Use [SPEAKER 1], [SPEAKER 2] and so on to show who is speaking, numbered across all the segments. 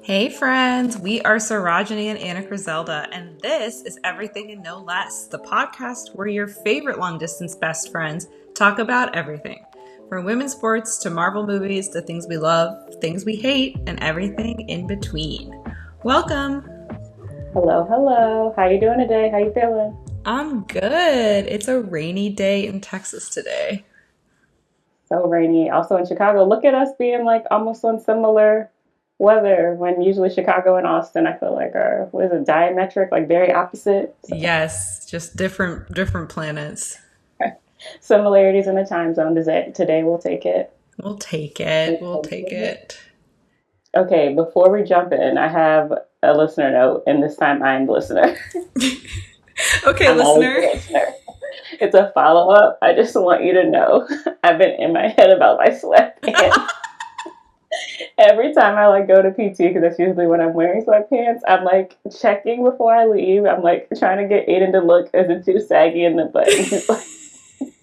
[SPEAKER 1] Hey friends, we are Sarájanée and Annacrizelda, and this is Everything and No Less, the podcast where your favorite long distance best friends talk about everything. From women's sports to Marvel movies to things we love, things we hate, and everything in between. Welcome!
[SPEAKER 2] Hello, hello. How you doing today? How you feeling?
[SPEAKER 1] I'm good. It's a rainy day in Texas today.
[SPEAKER 2] So rainy. Also in Chicago. Look at us being like almost on similar weather when usually Chicago and Austin I feel like are what is it, diametric, like very opposite. So
[SPEAKER 1] Yes, just different planets.
[SPEAKER 2] similarities in the time zone today we'll take it.
[SPEAKER 1] We'll take it. We'll take it.
[SPEAKER 2] Okay, before we jump in, I have a listener note, and this time I'm the listener.
[SPEAKER 1] Okay,
[SPEAKER 2] I'm always the
[SPEAKER 1] listener.
[SPEAKER 2] listener. It's a follow up. I just want you to know I've been in my head about my sweatpants. Every time I like go to PT, because that's usually when I'm wearing sweatpants, I'm like checking before I leave. I'm like trying to get Aiden to look, is it too saggy in the butt? And he's like,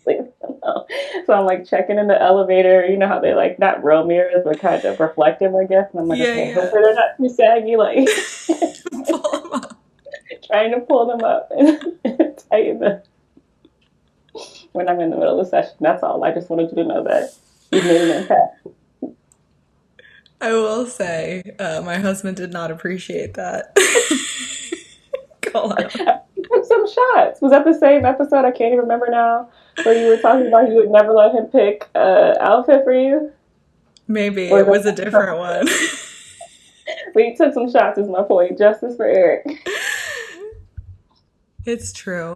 [SPEAKER 2] leave it alone. So I'm like checking in the elevator. You know how they like not real mirrors, but kind of reflective, I guess. And I'm like,
[SPEAKER 1] Yeah,
[SPEAKER 2] okay,
[SPEAKER 1] yeah.
[SPEAKER 2] hopefully they're not too saggy. Like
[SPEAKER 1] Pull them up.
[SPEAKER 2] trying to pull them up and tighten them when I'm in the middle of the session. That's all. I just wanted you to know that you've made an impact.
[SPEAKER 1] I will say, my husband did not appreciate that. Call out.
[SPEAKER 2] You took some shots. Was that the same episode? I can't even remember now. Where you were talking about you would never let him pick outfit for you,
[SPEAKER 1] Maybe
[SPEAKER 2] or
[SPEAKER 1] it
[SPEAKER 2] was
[SPEAKER 1] was a different one.
[SPEAKER 2] but you took some shots. Is my point. Justice for Eric.
[SPEAKER 1] It's true.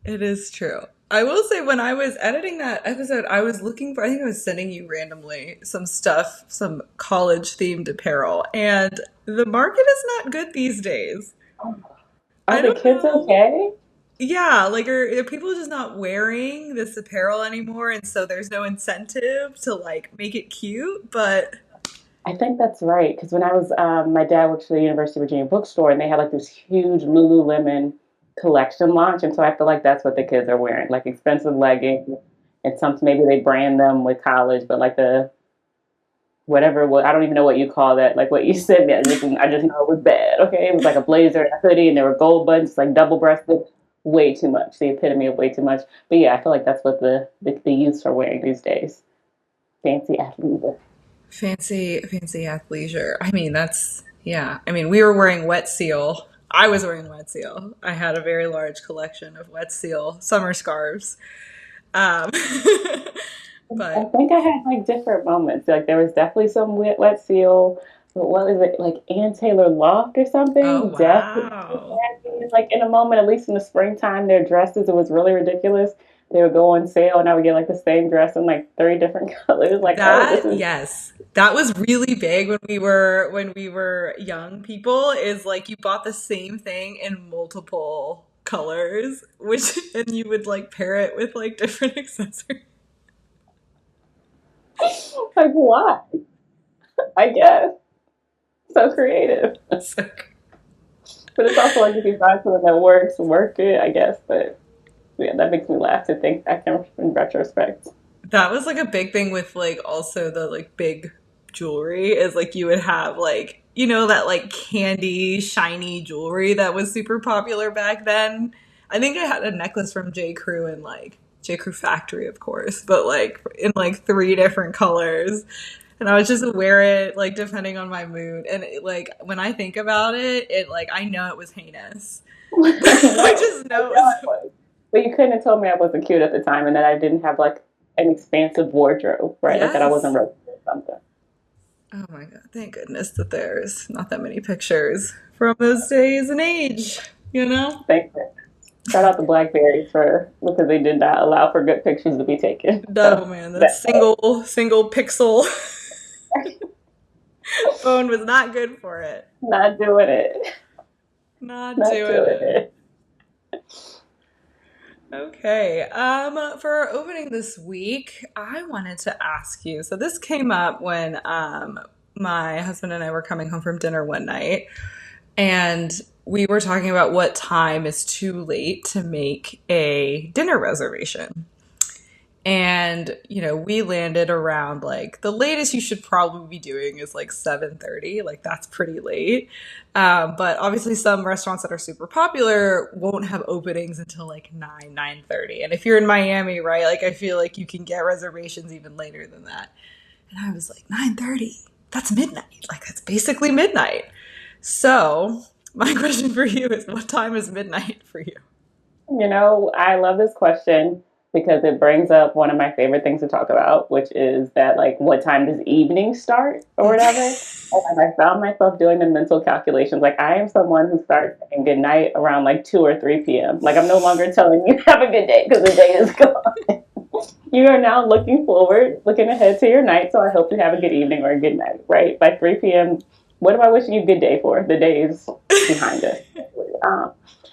[SPEAKER 1] It is true. I will say, when I was editing that episode, I was looking for, I think I was sending you randomly some stuff, some college themed apparel, and the market is not good these days.
[SPEAKER 2] Are
[SPEAKER 1] I
[SPEAKER 2] the
[SPEAKER 1] don't
[SPEAKER 2] kids
[SPEAKER 1] know.
[SPEAKER 2] okay?
[SPEAKER 1] Yeah, like are people just not wearing this apparel anymore, and so there's no incentive to like make it cute, but
[SPEAKER 2] I think that's right. Because when I was, my dad works for the University of Virginia bookstore, and they had like this huge Lululemon collection launch, and so I feel like that's what the kids are wearing, like expensive leggings, and some maybe they brand them with college, but like the whatever. What I don't even know what you call that. Like what you said, I just know it was bad. Okay, it was like a blazer and a hoodie, and there were gold buttons, like double breasted. Way too much. The epitome of way too much. But yeah, I feel like that's what the youths are wearing these days. Fancy athleisure.
[SPEAKER 1] fancy athleisure. I mean, that's yeah. I mean, we were wearing wet seal. I was wearing wet seal. I had a very large collection of wet seal summer scarves. Um,
[SPEAKER 2] I
[SPEAKER 1] but
[SPEAKER 2] think I had like different moments. Like there was definitely some wet seal. But what is it like Ann Taylor Loft or
[SPEAKER 1] oh
[SPEAKER 2] something? Definitely
[SPEAKER 1] wow.
[SPEAKER 2] like in a moment, at least in the springtime, their dresses it was really ridiculous. They would go on sale and I would get like the same dress in like three different colors. Like, oh, this
[SPEAKER 1] That
[SPEAKER 2] is
[SPEAKER 1] yes. That was really big when we were young people, is like you bought the same thing in multiple colors, which and you would like pair it with like different accessories.
[SPEAKER 2] like why? I guess so creative.
[SPEAKER 1] So
[SPEAKER 2] But it's also like if you find something that works, work it, I guess. But yeah, that makes me laugh to think back in retrospect.
[SPEAKER 1] that was like a big thing with like also the like big jewelry, is like you would have like that like candy shiny jewelry that was super popular back then. I think I had a necklace from J. Crew, and like J. Crew Factory, of course, but like in like three different colors. And I would just wear it like depending on my mood. And it, like when I think about it, it like I know it was heinous. I
[SPEAKER 2] No,
[SPEAKER 1] just
[SPEAKER 2] I
[SPEAKER 1] know it
[SPEAKER 2] know
[SPEAKER 1] was.
[SPEAKER 2] I was. But you couldn't have told me I wasn't cute at the time and that I didn't have like an expansive wardrobe, right? Like that I wasn't
[SPEAKER 1] Yes.
[SPEAKER 2] ready for something.
[SPEAKER 1] Oh my God. Thank goodness that there's not that many pictures from those days and age, you know?
[SPEAKER 2] Thank you. Shout out the Blackberries for because they did not allow for good pictures to be taken.
[SPEAKER 1] No,
[SPEAKER 2] So
[SPEAKER 1] man, that
[SPEAKER 2] that
[SPEAKER 1] single pixel phone was not good for it.
[SPEAKER 2] not doing it.
[SPEAKER 1] Not
[SPEAKER 2] Not
[SPEAKER 1] doing
[SPEAKER 2] doing
[SPEAKER 1] it.
[SPEAKER 2] it.
[SPEAKER 1] Okay. For our opening this week, I wanted to ask you. So this came up when my husband and I were coming home from dinner one night, and we were talking about what time is too late to make a dinner reservation. And, we landed around like the latest you should probably be doing is like 7:30. Like that's pretty late. But obviously some restaurants that are super popular won't have openings until like 9:30. And if you're in Miami, right, like I feel like you can get reservations even later than that. And I was like, 9:30? That's midnight. Like that's basically midnight. So my question for you is, what time is midnight for you?
[SPEAKER 2] I love this question because it brings up one of my favorite things to talk about, which is that, like, what time does evening start or whatever? And I found myself doing the mental calculations. Like, I am someone who starts saying good night around like 2 or 3 p.m. Like, I'm no longer telling you have a good day because the day is gone. You are now looking forward, looking ahead to your night. So I hope you have a good evening or a good night, right? By 3 p.m., what am I wishing you a good day for? The day is behind us. Um,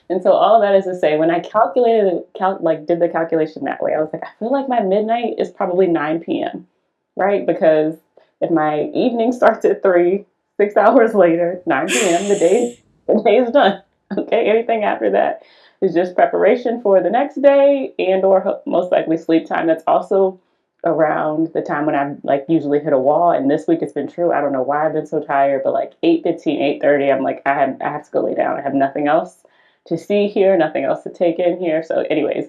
[SPEAKER 2] and so all of that is to say, when I did the calculation that way, I was like, I feel like my midnight is probably 9 p.m., right? Because if my evening starts at 3, 6 hours later, 9 p.m., the day is done. Okay, anything after that is just preparation for the next day and or most likely sleep time. That's also around the time when I like usually hit a wall. And this week it's been true. I don't know why I've been so tired, but like 8:15, 8:30, I'm like, I have to go lay down. I have nothing else to see here, nothing else to take in here. So anyways,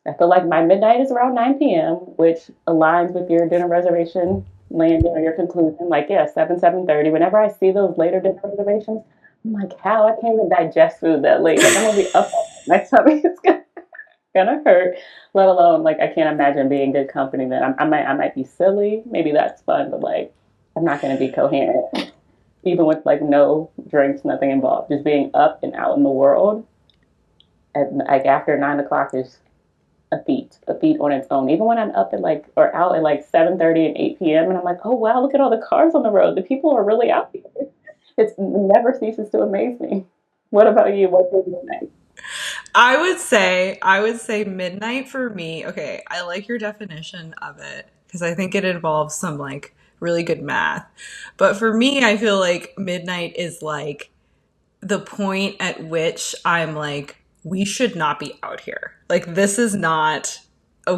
[SPEAKER 2] I feel like my midnight is around 9 p.m., which aligns with your dinner reservation landing or your conclusion. Like, yeah, 7:30. Whenever I see those later dinner reservations, I'm like, how? I can't even digest food that late. Like, I'm going to be up all night. My tummy is gonna hurt. Let alone, like, I can't imagine being good company then. I might be silly. Maybe that's fun, but like, I'm not gonna be coherent. Even with like no drinks, nothing involved. Just being up and out in the world at like after 9 o'clock is a feat on its own. Even when I'm up at like or out at like 7:30 and 8 p.m. and I'm like, oh wow, look at all the cars on the road. The people are really out here. It never ceases to amaze me. What about you? What's your midnight?
[SPEAKER 1] I would say midnight for me. Okay, I like your definition of it because I think it involves some like really good math. But for me, I feel like midnight is like the point at which I'm like, we should not be out here. Like this is not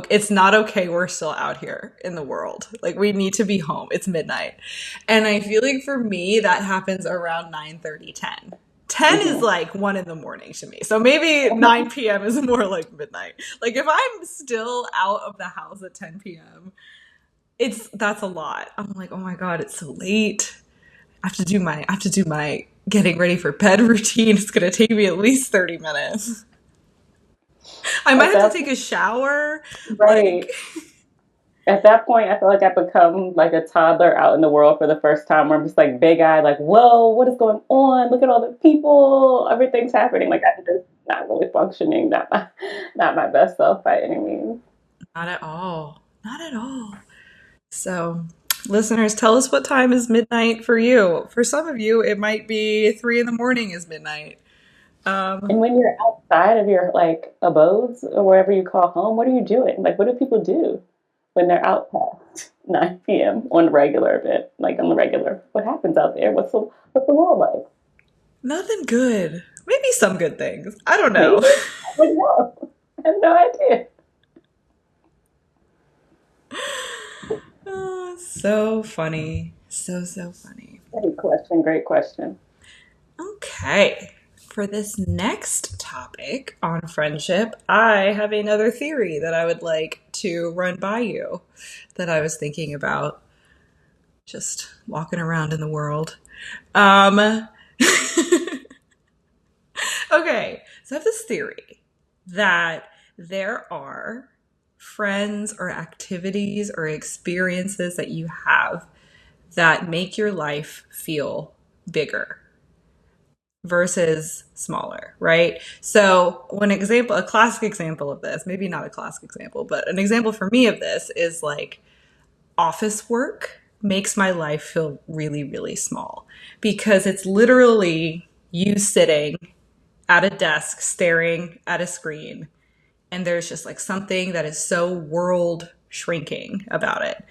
[SPEAKER 1] it's not okay we're still out here in the world. Like we need to be home. It's midnight. And I feel like for me that happens around 9:30, 10. 10 is
[SPEAKER 2] Mm-hmm.
[SPEAKER 1] like 1 in the morning to me. So maybe 9 p.m. is more like midnight. Like if I'm still out of the house at 10 p.m., that's a lot. I'm like, "Oh my God, it's so late. I have to do my getting ready for bed routine. It's gonna take me at least 30 minutes. I might
[SPEAKER 2] At
[SPEAKER 1] have to
[SPEAKER 2] that
[SPEAKER 1] take a shower. Like,
[SPEAKER 2] right. At that point, I feel like I've become like a toddler out in the world for the first time where I'm just like big eyed, like, whoa, what is going on? Look at all the people. Everything's happening. Like I'm just not really functioning, not my best self by any means.
[SPEAKER 1] not at all. Not at all. So, listeners, tell us what time is midnight for you. For some of you, it might be 3 in the morning is midnight.
[SPEAKER 2] And
[SPEAKER 1] Um,
[SPEAKER 2] when you're outside of your like abodes or wherever you call home, what are you doing? Like what do people do when they're out past 9 p.m. on the regular bit? Like on the regular. What happens out there? What's the world like?
[SPEAKER 1] Nothing good. Maybe some good things. I don't
[SPEAKER 2] Maybe?
[SPEAKER 1] know.
[SPEAKER 2] I don't know. I have no idea.
[SPEAKER 1] Oh, so funny. So, so funny.
[SPEAKER 2] Great question. Great question.
[SPEAKER 1] Okay. For this next topic on friendship, I have another theory that I would like to run by you that I was thinking about just walking around in the world. Um, okay, so I have this theory that there are friends or activities or experiences that you have that make your life feel bigger versus smaller, right? So, a classic example of this, maybe not a classic example, but an example for me of this is like office work makes my life feel really, really small because it's literally you sitting at a desk staring at a screen, and there's just like something that is so world shrinking about it.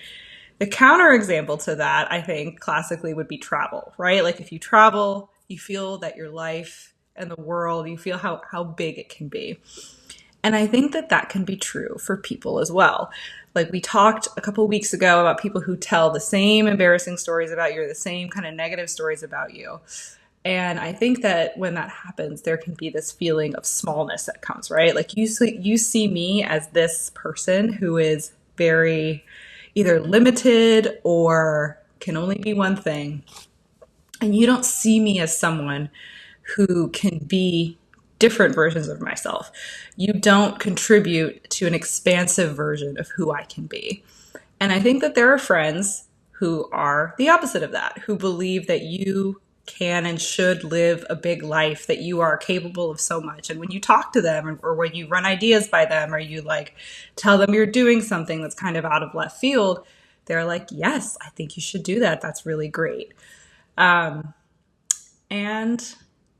[SPEAKER 1] The counterexample to that, I think, classically would be travel, right? Like if you travel, you feel that your life and the world, you feel how big it can be. And I think that that can be true for people as well. Like we talked a couple weeks ago about people who tell the same embarrassing stories about you or the same kind of negative stories about you. And I think that when that happens, there can be this feeling of smallness that comes, right? Like you see me as this person who is very either limited or can only be one thing. And you don't see me as someone who can be different versions of myself. You don't contribute to an expansive version of who I can be. And I think that there are friends who are the opposite of that, who believe that you can and should live a big life, that you are capable of so much. And when you talk to them or when you run ideas by them or you like tell them you're doing something that's kind of out of left field, they're like, yes, I think you should do that. That's really great. Um, and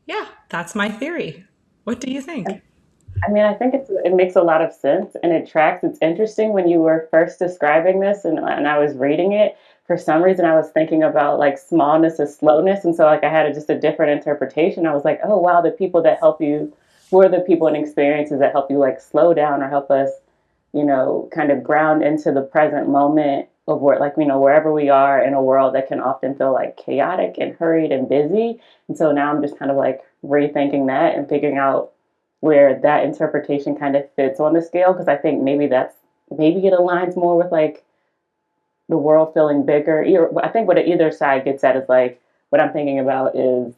[SPEAKER 1] yeah, that's my theory. What do you think?
[SPEAKER 2] I mean, I think it makes a lot of sense and it tracks. It's interesting when you were first describing this and I was reading it. For some reason, I was thinking about like smallness as slowness, and so like I had just a different interpretation. I was like, oh wow, the people that help you, who are the people and experiences that help you like slow down or help us, kind of ground into the present moment of where, like, wherever we are in a world that can often feel like chaotic and hurried and busy. And so now I'm just kind of like rethinking that and figuring out where that interpretation kind of fits on the scale because I think maybe it aligns more with like the world feeling bigger. I think what either side gets at is like what I'm thinking about is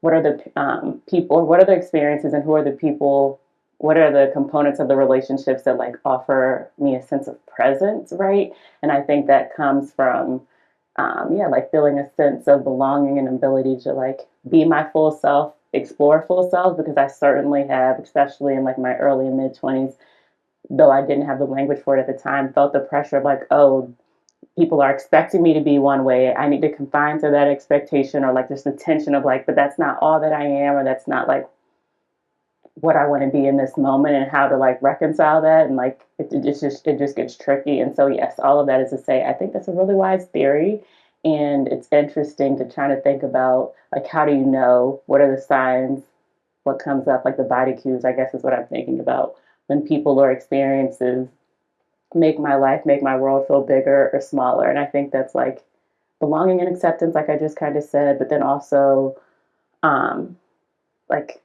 [SPEAKER 2] what are the people, what are the experiences, and who are the people? What are the components of the relationships that like offer me a sense of presence, right? And I think that comes from like feeling a sense of belonging and ability to like be my full self, explore full self, because I certainly have, especially in like my early and mid 20s, though I didn't have the language for it at the time, felt the pressure of like, oh, people are expecting me to be one way. I need to confine to that expectation, or like just the tension of like, but that's not all that I am, or that's not like what I want to be in this moment, and how to like reconcile that. And like, it just gets tricky. And so, yes, all of that is to say, I think that's a really wise theory. And it's interesting to try to think about like, how do you know, what are the signs, what comes up, like the body cues, I guess is what I'm thinking about when people or experiences make my life, make my world feel bigger or smaller. And I think that's like belonging and acceptance, like I just kind of said, but then also um, like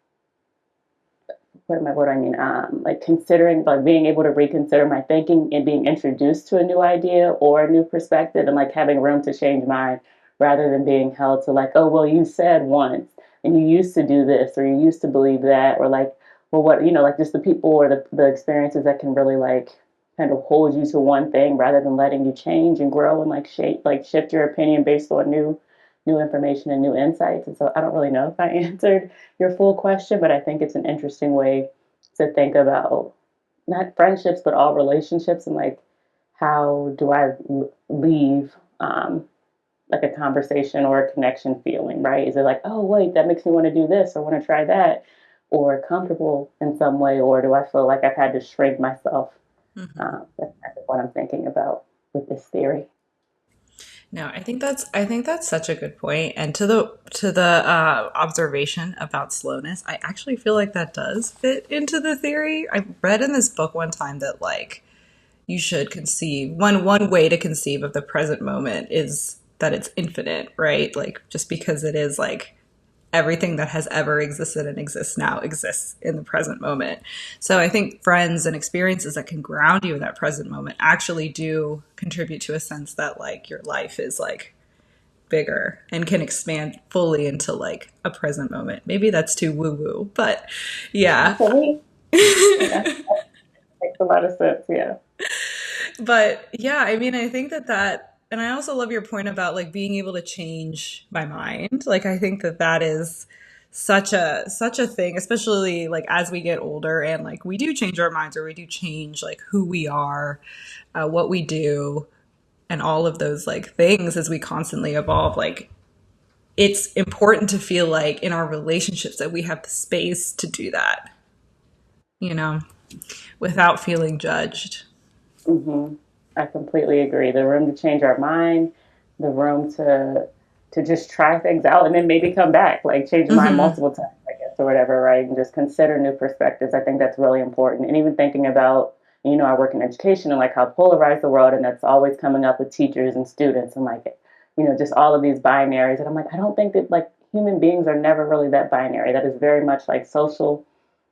[SPEAKER 2] what do I mean? Like considering, like being able to reconsider my thinking and being introduced to a new idea or a new perspective, and like having room to change mine rather than being held to like, oh, well, you said once and you used to do this or you used to believe that, or like, well, what, like just the people or the experiences that can really like kind of hold you to one thing rather than letting you change and grow and like shift your opinion based on new information and new insights. And so I don't really know if I answered your full question, but I think it's an interesting way to think about not friendships, but all relationships, and like how do I leave like a conversation or a connection feeling, right? Is it like, oh, wait, that makes me want to do this or want to try that, or comfortable in some way, or do I feel like I've had to shrink myself?
[SPEAKER 1] Mhm.
[SPEAKER 2] That's kind of what I'm thinking about with this theory.
[SPEAKER 1] No, I think that's such a good point. And to the observation about slowness, I actually feel like that does fit into the theory. I read in this book one time that like you should conceive one way to conceive of the present moment is that it's infinite, right? Like just because it is like everything that has ever existed and exists now exists in the present moment. So I think friends and experiences that can ground you in that present moment actually do contribute to a sense that like your life is like bigger and can expand fully into like a present moment. Maybe that's too woo woo, but yeah.
[SPEAKER 2] For me, yeah, makes a lot of sense. Yeah.
[SPEAKER 1] But yeah, I mean, I think that and I also love your point about like being able to change my mind. Like I think that that is such a thing, especially like as we get older and like we do change our minds or we do change like who we are, what we do, and all of those like things as we constantly evolve. Like it's important to feel like in our relationships that we have the space to do that, you know, without feeling judged.
[SPEAKER 2] hmm I completely agree. The room to change our mind, the room to just try things out and then maybe come back, like change your mind
[SPEAKER 1] Hmm.
[SPEAKER 2] multiple times, I guess, or whatever, right? And just consider new perspectives. I think that's really important. And even thinking about And, I work in education and like how polarized the world, and that's always coming up with teachers and students and like, just all of these binaries. And I'm like, I don't think that like human beings are never really that binary. That is very much like social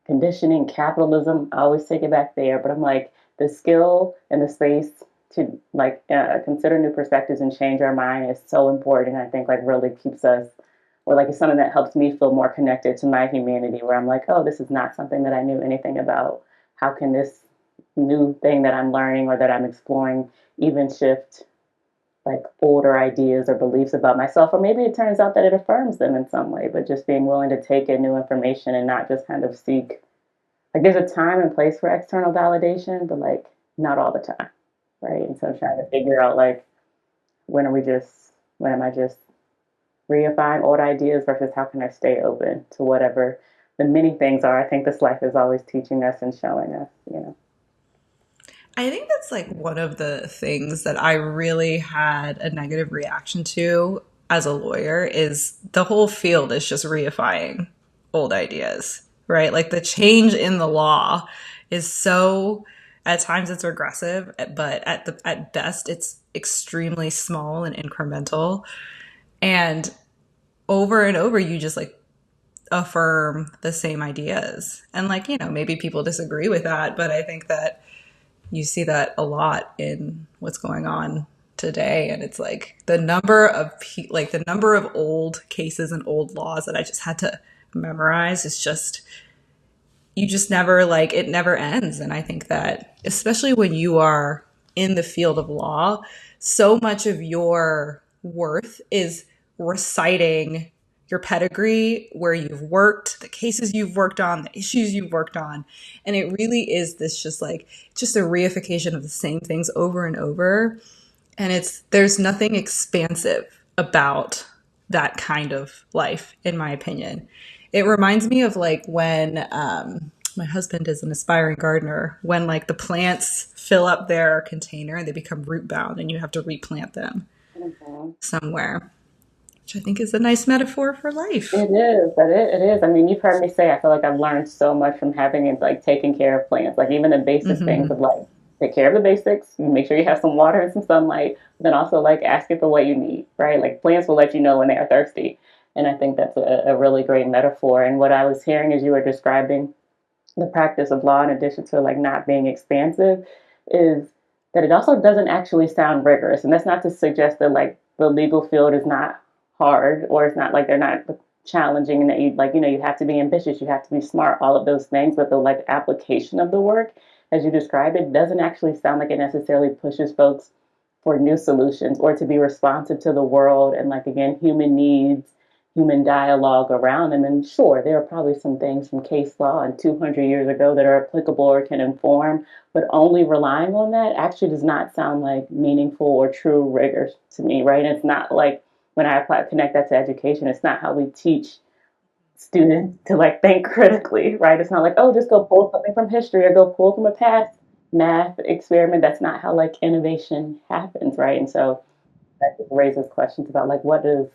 [SPEAKER 2] conditioning, capitalism. I always take it back there, but I'm like the skill and the space to like consider new perspectives and change our mind is so important. I think like really keeps us, or like it's something that helps me feel more connected to my humanity. Where I'm like, oh, this is not something that I knew anything about. How can this new thing that I'm learning or that I'm exploring even shift like older ideas or beliefs about myself, or maybe it turns out that it affirms them in some way, but just being willing to take in new information and not just kind of seek, like there's a time and place for external validation, but like not all the time, right? And so I'm trying to figure out like when am I just reifying old ideas versus how can I stay open to whatever the many things are. I think this life is always teaching us and showing us.
[SPEAKER 1] I think that's like one of the things that I really had a negative reaction to as a lawyer is the whole field is just reifying old ideas, right? Like the change in the law is so at times it's regressive, but at best it's extremely small and incremental. And over you just like affirm the same ideas. And like, maybe people disagree with that, but I think that you see that a lot in what's going on today. And it's like the number of old cases and old laws that I just had to memorize is just, you just never like, it never ends. And I think that especially when you are in the field of law, so much of your worth is reciting your pedigree, where you've worked, the cases you've worked on, the issues you've worked on. And it really is this just a reification of the same things over and over. And there's nothing expansive about that kind of life, in my opinion. It reminds me of like when my husband is an aspiring gardener, when like the plants fill up their container and they become root bound and you have to replant them
[SPEAKER 2] Mhm.
[SPEAKER 1] somewhere, which I think is a nice metaphor for life.
[SPEAKER 2] It is, but it is. I mean, you've heard me say, I feel like I've learned so much from having it, like taking care of plants, like even the basic things of
[SPEAKER 1] Hmm.
[SPEAKER 2] like take care of the basics, make sure you have some water and some sunlight, but then also like asking for what you need, right? Like plants will let you know when they are thirsty. And I think that's a really great metaphor. And what I was hearing as you were describing the practice of law, in addition to like not being expansive, is that it also doesn't actually sound rigorous. And that's not to suggest that like the legal field is not hard, or it's not like they're not challenging, and that you like, you have to be ambitious, you have to be smart, all of those things. But the like application of the work, as you described it, doesn't actually sound like it necessarily pushes folks for new solutions or to be responsive to the world and like again human needs, human dialogue around them. And sure, there are probably some things from case law and 200 years ago that are applicable or can inform, but only relying on that actually does not sound like meaningful or true rigor to me, right? And it's not like when I apply connect that to education, it's not how we teach students to like think critically, right? It's not like, oh, just go pull something from history or go pull from a past math experiment. That's not how like innovation happens, right? And so that just raises questions about like what does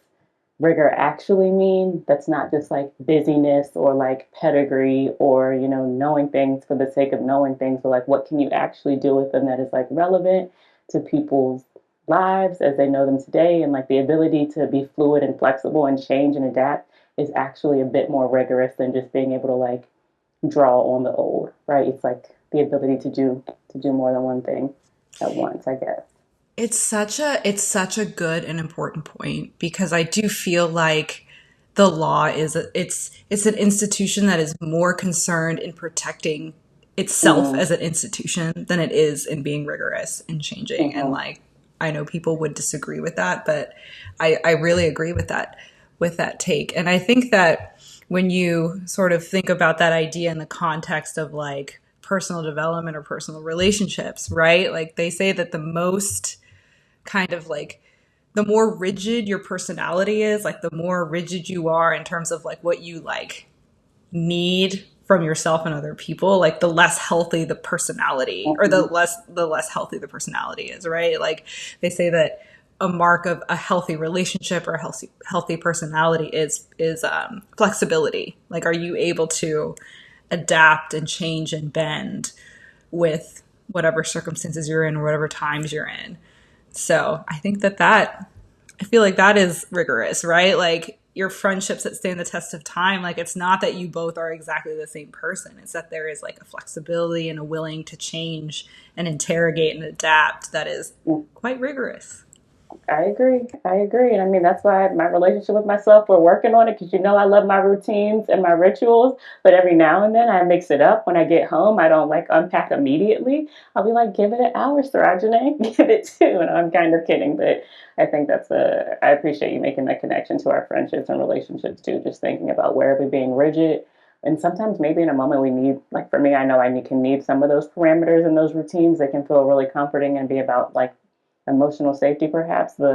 [SPEAKER 2] rigor actually mean? That's not just like busyness or like pedigree or knowing things for the sake of knowing things, but like what can you actually do with them that is like relevant to people's lives as they know them today. And like the ability to be fluid and flexible and change and adapt is actually a bit more rigorous than just being able to like draw on the old, right? It's like the ability to do more than one thing at once, I guess.
[SPEAKER 1] It's such a good and important point because I do feel like the law it's an institution that is more concerned in protecting itself
[SPEAKER 2] Mm-hmm.
[SPEAKER 1] as an institution than it is in being rigorous and changing. And
[SPEAKER 2] Mm-hmm.
[SPEAKER 1] like I know people would disagree with that, but I really agree with that take. And I think that when you sort of think about that idea in the context of like personal development or personal relationships, right? Like they say that the most kind of like the more rigid your personality is, like the more rigid you are in terms of like what you like need from yourself and other people, like the less healthy the personality or the
[SPEAKER 2] Mm-hmm.
[SPEAKER 1] less healthy the personality is, right? Like they say that a mark of a healthy relationship or a healthy personality is flexibility. Like are you able to adapt and change and bend with whatever circumstances you're in, or whatever times you're in. So I think I feel like that is rigorous, right? Like your friendships that stand the test of time, like it's not that you both are exactly the same person. It's that there is like a flexibility and a willing to change and interrogate and adapt that is quite rigorous.
[SPEAKER 2] I agree. I agree. And I mean, that's why my relationship with myself, we're working on it because I love my routines and my rituals. But every now and then I mix it up. When I get home, I don't like unpack immediately. I'll be like, give it an hour, Sarájanée, give it two. And I'm kind of kidding. But I think I appreciate you making that connection to our friendships and relationships too. Just thinking about where we're being rigid. And sometimes maybe in a moment we need, like for me, I know can need some of those parameters and those routines. They can feel really comforting and be about like emotional safety, perhaps. When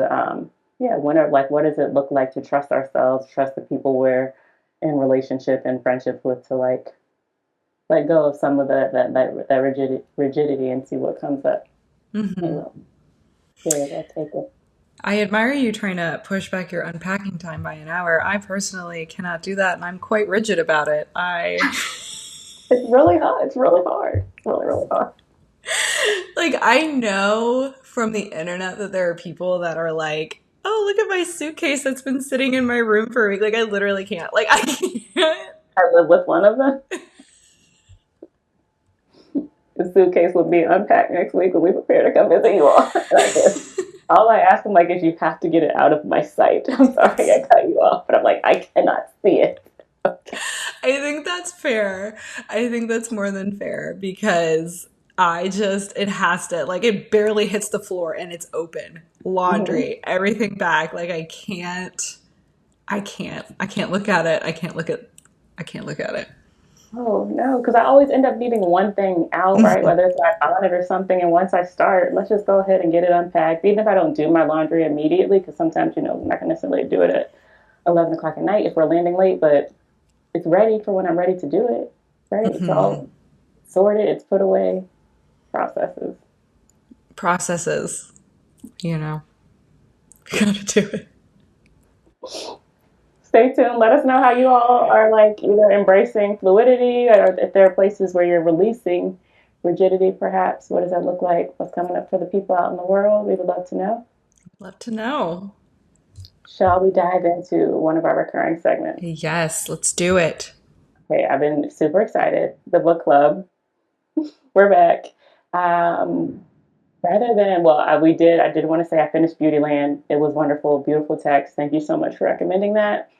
[SPEAKER 2] are like, what does it look like to trust ourselves, trust the people we're in relationship and friendship with, to like let go of some of that rigidity and see what comes up.
[SPEAKER 1] Hmm.
[SPEAKER 2] So, yeah, I'll take it.
[SPEAKER 1] I admire you trying to push back your unpacking time by an hour. I personally cannot do that, and I'm quite rigid about it.
[SPEAKER 2] It's really hard. It's really hard. It's really, really hard.
[SPEAKER 1] Like, I know from the internet that there are people that are like, oh, look at my suitcase that's been sitting in my room for a week. Like, I literally can't. Like, I can't.
[SPEAKER 2] I live with one of them. The suitcase will be unpacked next week when we prepare to come visit you all. Like this. All I ask them like is you have to get it out of my sight. I'm sorry I cut you off, but I'm like, I cannot see it.
[SPEAKER 1] I think that's fair. I think that's more than fair because it has to, like, it barely hits the floor and it's open.
[SPEAKER 2] Mhm.
[SPEAKER 1] Laundry, everything back. Like, I can't look at it. I can't look at it.
[SPEAKER 2] Oh no, because I always end up needing one thing out, right? Whether it's my bonnet or something. And once I start, let's just go ahead and get it unpacked. Even if I don't do my laundry immediately, because sometimes, I'm not going to necessarily do it at 11 o'clock at night if we're landing late, but it's ready for when I'm ready to do it, right? It's
[SPEAKER 1] Hmm.
[SPEAKER 2] all sorted, it's put away, processes.
[SPEAKER 1] Processes, you know, gotta do it.
[SPEAKER 2] Stay tuned. Let us know how you all are like either embracing fluidity or if there are places where you're releasing rigidity, perhaps. What does that look like? What's coming up for the people out in the world? We would love to know.
[SPEAKER 1] Love to know.
[SPEAKER 2] Shall we dive into one of our recurring segments?
[SPEAKER 1] Yes, let's do it.
[SPEAKER 2] Okay, I've been super excited. The book club, we're back. Um, Rather than, well, I did want to say I finished Beautyland. It was wonderful, beautiful text. Thank you so much for recommending that.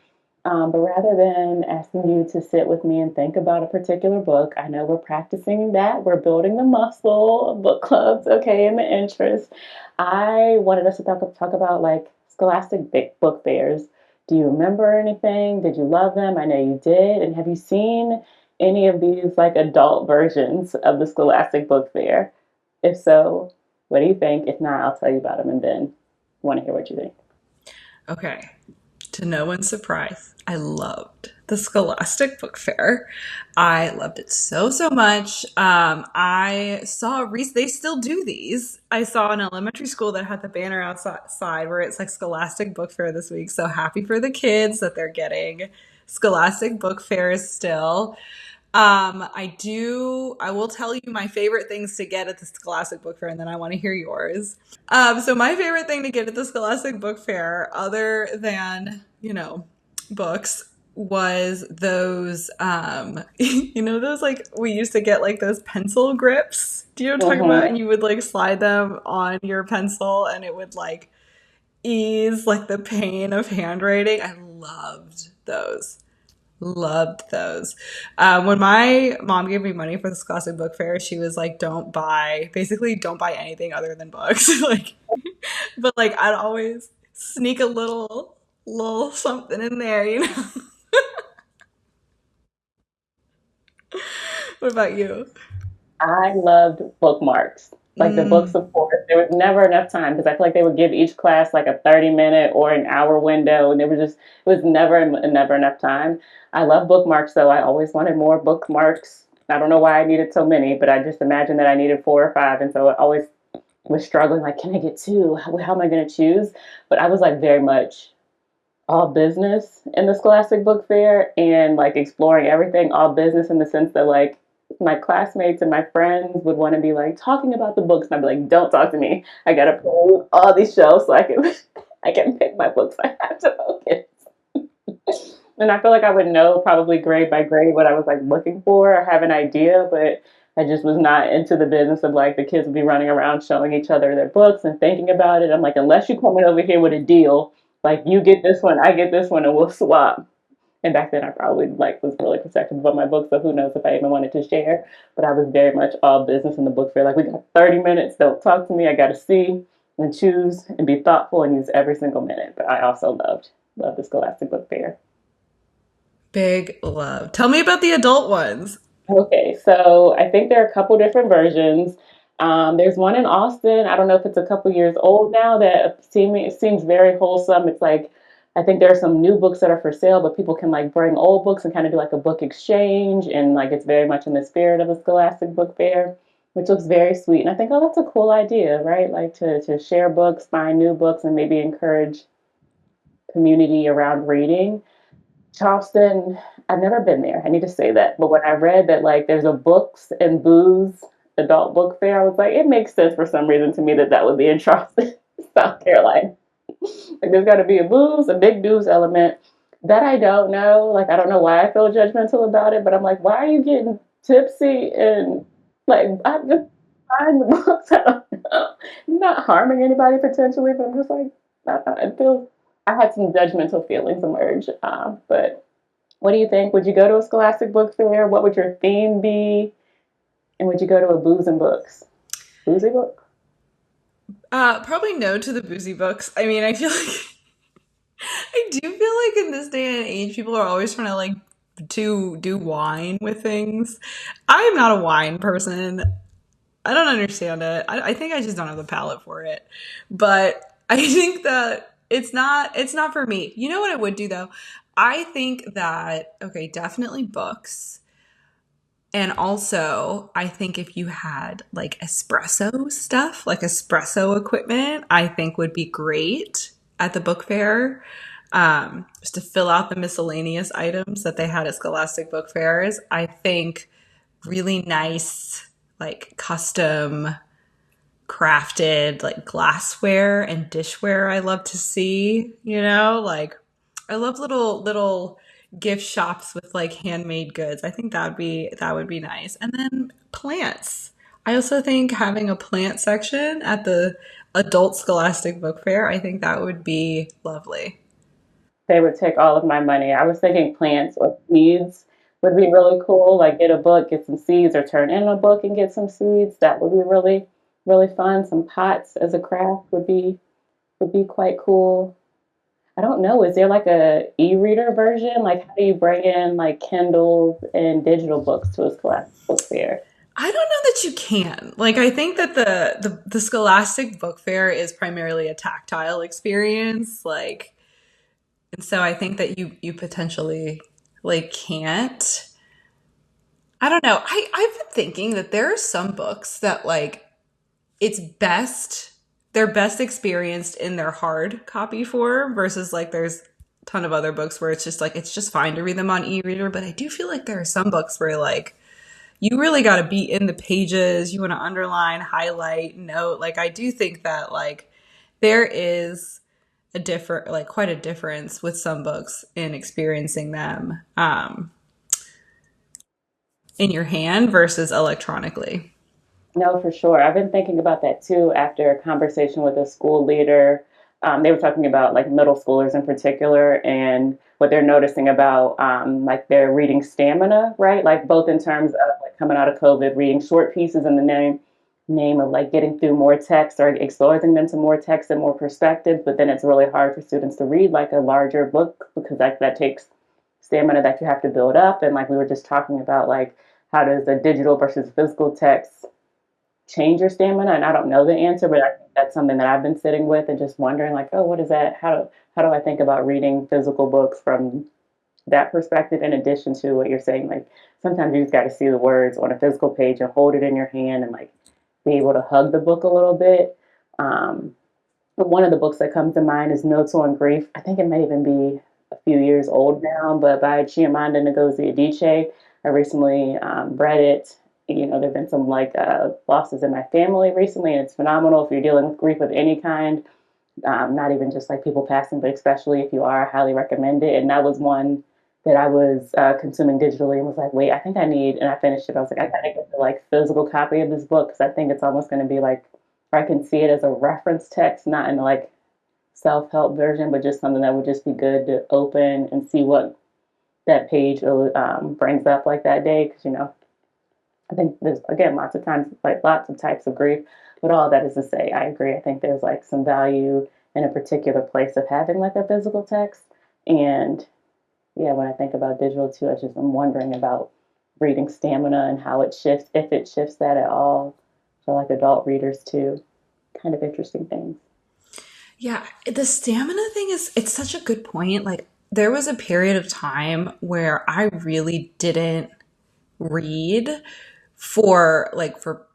[SPEAKER 2] But rather than asking you to sit with me and think about a particular book, I know we're practicing that. We're building the muscle of book clubs, okay, and the interest. I wanted us to talk about like Scholastic Book Fairs. Do you remember anything? Did you love them? I know you did. And have you seen any of these like adult versions of the Scholastic Book Fair? If so, what do you think? If not, I'll tell you about them and then want to hear what you think.
[SPEAKER 1] Okay. To no one's surprise, I loved the Scholastic Book Fair. I loved it so, so much. They still do these. I saw an elementary school that had the banner outside where it's like Scholastic Book Fair this week. So happy for the kids that they're getting Scholastic Book Fairs still. I will tell you my favorite things to get at the Scholastic Book Fair, and then I want to hear yours. So my favorite thing to get at the Scholastic Book Fair, other than, books, was those, those like, we used to get like those pencil grips. Do you know what I'm talking about? And
[SPEAKER 2] Mm-hmm.
[SPEAKER 1] you would like slide them on your pencil and it would like ease like the pain of handwriting. I loved those. Loved those. When my mom gave me money for the Scholastic Book Fair, she was like, basically, don't buy anything other than books. Like, but like, I'd always sneak a little something in there. What about you?
[SPEAKER 2] I loved bookmarks, like the books,
[SPEAKER 1] Mm,
[SPEAKER 2] of course. There was never enough time because I feel like they would give each class like a 30-minute or an hour window, and it was never enough time. I love bookmarks, though. I always wanted more bookmarks. I don't know why I needed so many, but I just imagined that I needed four or five, and so I always was struggling. Like, can I get two? How am I going to choose? But I was like very much all business in the Scholastic Book Fair and like exploring everything all business in the sense that like my classmates and my friends would want to be like talking about the books, and I'd be like, "Don't talk to me. I gotta pull all these shelves so I can I can pick my books. I have to focus." And I feel like I would know probably grade by grade what I was like looking for or have an idea, but I just was not into the business of like the kids would be running around showing each other their books and thinking about it. I'm like, unless you coming over here with a deal, like you get this one, I get this one, and we'll swap. And back then, I probably like was really protective about my books, so who knows if I even wanted to share. But I was very much all business in the book fair. Like we got 30 minutes. Don't talk to me. I got to see and choose and be thoughtful and use every single minute. But I also loved the Scholastic Book Fair.
[SPEAKER 1] Big love. Tell me about the adult ones.
[SPEAKER 2] Okay, so I think there are a couple different versions. There's one in Austin. I don't know if it's a couple years old now that it seems very wholesome. It's like I think there are some new books that are for sale, but people can like bring old books and kind of do like a book exchange, and like it's very much in the spirit of a Scholastic Book Fair, which looks very sweet. And I think, oh, that's a cool idea, right? Like to share books, find new books, and maybe encourage community around reading. Charleston, I've never been there. I need to say that. But when I read that like there's a books and booze adult book fair, I was like, it makes sense for some reason to me that that would be in Charleston, South Carolina. Like there's got to be a booze, a big booze element that I don't know. Like I don't know why I feel judgmental about it, but I'm like, why are you getting tipsy and like I'm just buying the books. I don't know. Not harming anybody potentially, but I'm just like I feel I had some judgmental feelings emerge. But what do you think? Would you go to a Scholastic Book Fair? What would your theme be? And would you go to a booze and books? Boozy book?
[SPEAKER 1] Probably no to the boozy books. I mean, I feel like I do feel like in this day and age, people are always trying to like to do wine with things. I'm not a wine person. I don't understand it. I think I just don't have the palate for it. But I think that it's not for me. You know what I would do though? I think that okay, definitely books. And also, I think if you had like espresso stuff, like espresso equipment, I think would be great at the book fair. Just to fill out the miscellaneous items that they had at Scholastic Book Fairs. I think really nice, like custom crafted, like glassware and dishware. I love to see, like I love little gift shops with like handmade goods. I think that would be nice. And then plants. I also think having a plant section at the adult Scholastic Book Fair, I think that would be lovely.
[SPEAKER 2] They would take all of my money. I was thinking plants or seeds would be really cool. Like get a book, get some seeds, or turn in a book and get some seeds. That would be really, really fun. Some pots as a craft would be quite cool. I don't know. Is there like a e-reader version? Like how do you bring in like Kindles and digital books to a Scholastic Book Fair?
[SPEAKER 1] I don't know that you can. Like I think that the Scholastic Book Fair is primarily a tactile experience. Like and so I think that you potentially like can't. I don't know. I've been thinking that there are some books that like it's best they're best experienced in their hard copy form versus like there's a ton of other books where it's just like it's just fine to read them on e-reader, but I do feel like there are some books where like you really got to be in the pages, you want to underline, highlight, note. Like I do think that like there is a different like quite a difference with some books in experiencing them in your hand versus electronically.
[SPEAKER 2] No, for sure. I've been thinking about that too after a conversation with a school leader. They were talking about like middle schoolers in particular and what they're noticing about like their reading stamina, right? Like both in terms of like coming out of COVID, reading short pieces in the name of like getting through more text or exposing them to more text and more perspectives, but then it's really hard for students to read like a larger book because that takes stamina that you have to build up. And like we were just talking about like how does the digital versus physical text change your stamina? And I don't know the answer, but I think that's something that I've been sitting with and just wondering like, oh, what is that? How do I think about reading physical books from that perspective in addition to what you're saying? Like sometimes you just got to see the words on a physical page and hold it in your hand and like be able to hug the book a little bit. Um, but one of the books that comes to mind is Notes on Grief. I think it may even be a few years old now, but by Chimamanda Ngozi Adichie. I recently read it There've been some like losses in my family recently, and it's phenomenal if you're dealing with grief of any kind, not even just like people passing, but especially if you are, I highly recommend it. And that was one that I was consuming digitally and was like, wait, I think I need, and I finished it. I was like, I gotta get the like physical copy of this book because I think it's almost going to be like, or I can see it as a reference text, not in the like self-help version, but just something that would just be good to open and see what that page brings up like that day. Because I think there's again lots of times like lots of types of grief, but all that is to say, I agree. I think there's like some value in a particular place of having like a physical text. And yeah, when I think about digital too, I'm wondering about reading stamina and how it shifts, if it shifts that at all for like adult readers too. Kind of interesting things.
[SPEAKER 1] Yeah, the stamina thing is, it's such a good point. Like, there was a period of time where I really didn't read for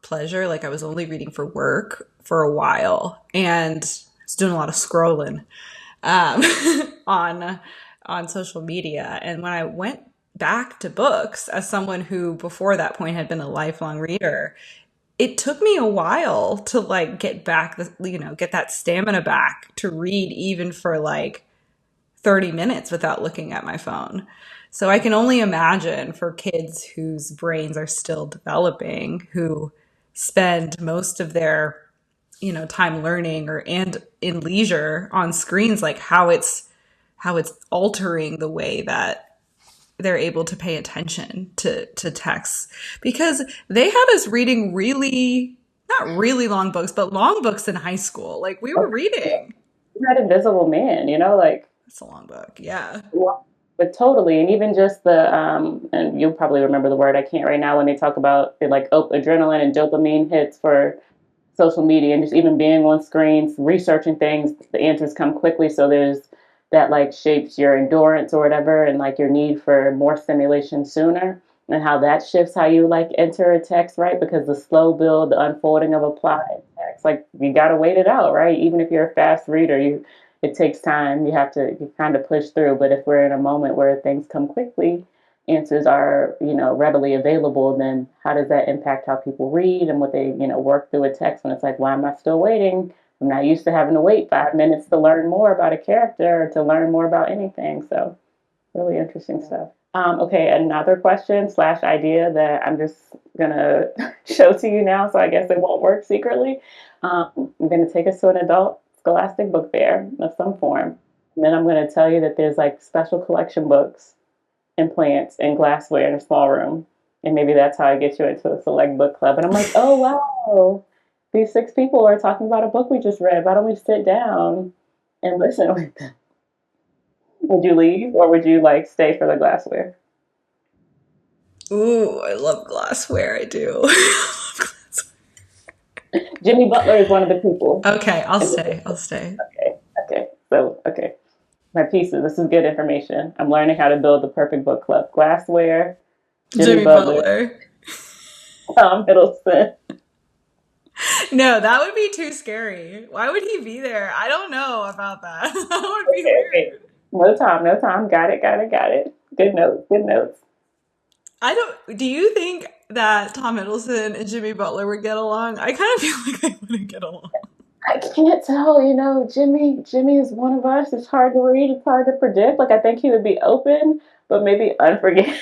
[SPEAKER 1] pleasure. Like, I was only reading for work for a while and I was doing a lot of scrolling um, on on social media. And when I went back to books as someone who before that point had been a lifelong reader, it took me a while to like get back get that stamina back to read even for like 30 minutes without looking at my phone. So I can only imagine for kids whose brains are still developing, who spend most of their, time learning or and in leisure on screens, like how it's altering the way that they're able to pay attention to texts, because they had us reading really not really long books but long books in high school. Like, we were
[SPEAKER 2] Okay.
[SPEAKER 1] reading.
[SPEAKER 2] That Invisible Man, like
[SPEAKER 1] It's a long book, yeah.
[SPEAKER 2] well, but totally, and even just the and you'll probably remember the word I can't right now when they talk about the like adrenaline and dopamine hits for social media and just even being on screens, researching things, the answers come quickly. So there's that like shapes your endurance or whatever, and like your need for more stimulation sooner, and how that shifts how you like enter a text, right? Because the slow build, the unfolding of a plot in text, like you got to wait it out, right? Even if you're a fast reader, it takes time. You kind of push through. But if we're in a moment where things come quickly, answers are readily available, then how does that impact how people read and what they work through a text when it's like, why am I still waiting? I'm not used to having to wait 5 minutes to learn more about a character or to learn more about anything. So really interesting stuff. Okay, another question slash idea that I'm just gonna show to you now, so I guess it won't work secretly. I'm gonna take us to an adult Scholastic Book Fair of some form, and then I'm gonna tell you that there's like special collection books and plants and glassware in a small room. And maybe that's how I get you into a select book club. And I'm like, oh, wow, these six people are talking about a book we just read. Why don't we sit down and listen with them? Would you leave or would you like stay for the glassware?
[SPEAKER 1] Ooh, I love glassware. I do.
[SPEAKER 2] Jimmy Butler is one of the people.
[SPEAKER 1] Okay, I'll
[SPEAKER 2] And
[SPEAKER 1] stay. I'll stay.
[SPEAKER 2] okay, okay. So, okay. My pieces. This is good information. I'm learning how to build the perfect book club. Glassware, Jimmy
[SPEAKER 1] Jimmy
[SPEAKER 2] Butler,
[SPEAKER 1] Butler.
[SPEAKER 2] Tom Hiddleston.
[SPEAKER 1] No, that would be too scary. Why would he be there? I don't know about that. That would be
[SPEAKER 2] Okay, okay.
[SPEAKER 1] weird.
[SPEAKER 2] No time, no time. Got it, got it, got it. Good notes, good notes.
[SPEAKER 1] I don't. Do you think that Tom Hiddleston and Jimmy Butler would get along? I kind of feel like they wouldn't get along.
[SPEAKER 2] I can't tell, Jimmy is one of us. It's hard to read, it's hard to predict. Like I think he would be open, but maybe unforgiving.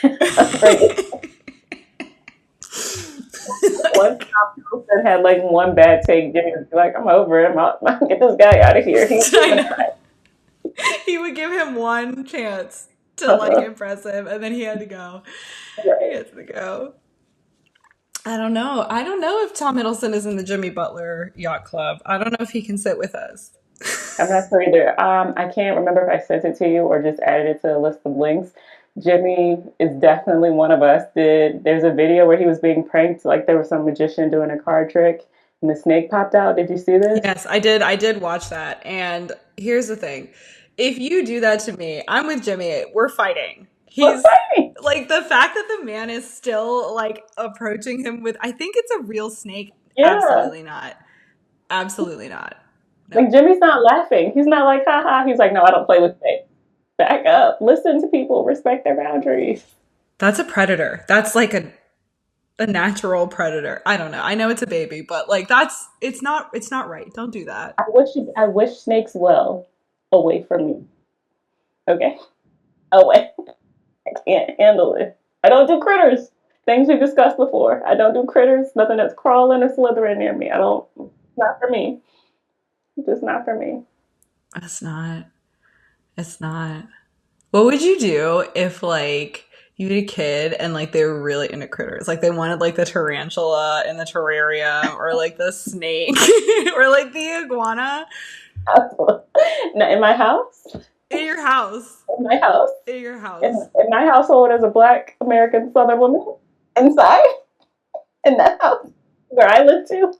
[SPEAKER 2] One time that had like one bad take, Jimmy would be like, I'm over it. I'm out. Get this guy out of here. He's
[SPEAKER 1] I
[SPEAKER 2] gonna
[SPEAKER 1] know. He would give him one chance to like
[SPEAKER 2] cry.
[SPEAKER 1] impress him, and then he had to go. He
[SPEAKER 2] Right.
[SPEAKER 1] had to go. I don't know. I don't know if Tom Hiddleston is in the Jimmy Butler yacht club. I don't know if he can sit with us.
[SPEAKER 2] I'm not sure either. I can't remember if I sent it to you or just added it to the list of links. Jimmy is definitely one of us. There's a video where he was being pranked, like there was some magician doing a card trick and the snake popped out. Did you see this?
[SPEAKER 1] Yes, I did. I did watch that. And here's the thing. If you do that to me, I'm with Jimmy. We're fighting.
[SPEAKER 2] What's
[SPEAKER 1] He's
[SPEAKER 2] funny?
[SPEAKER 1] like, the fact that the man is still like approaching him with, I think it's a real snake.
[SPEAKER 2] Yeah.
[SPEAKER 1] Absolutely not. Absolutely not. No.
[SPEAKER 2] Like Jimmy's not laughing. He's not like, haha. He's like, no, I don't play with snakes. Back up. Listen to people. Respect their boundaries.
[SPEAKER 1] That's a predator. a natural predator. I don't know. I know it's a baby, but like it's not right. Don't do that.
[SPEAKER 2] I wish snakes well away from me. Okay, away. I can't handle it. I don't do critters. Things we discussed before. I don't do critters. Nothing that's crawling or slithering near me. I don't. Not for me. Just not for me.
[SPEAKER 1] It's not. It's not. What would you do if like you had a kid and like they were really into critters? Like they wanted like the tarantula in the terrarium or like the snake or like the iguana
[SPEAKER 2] Not in my house.
[SPEAKER 1] in your house.
[SPEAKER 2] In my house.
[SPEAKER 1] In your house.
[SPEAKER 2] In my household as a Black American Southern woman. Inside in that house where I live too.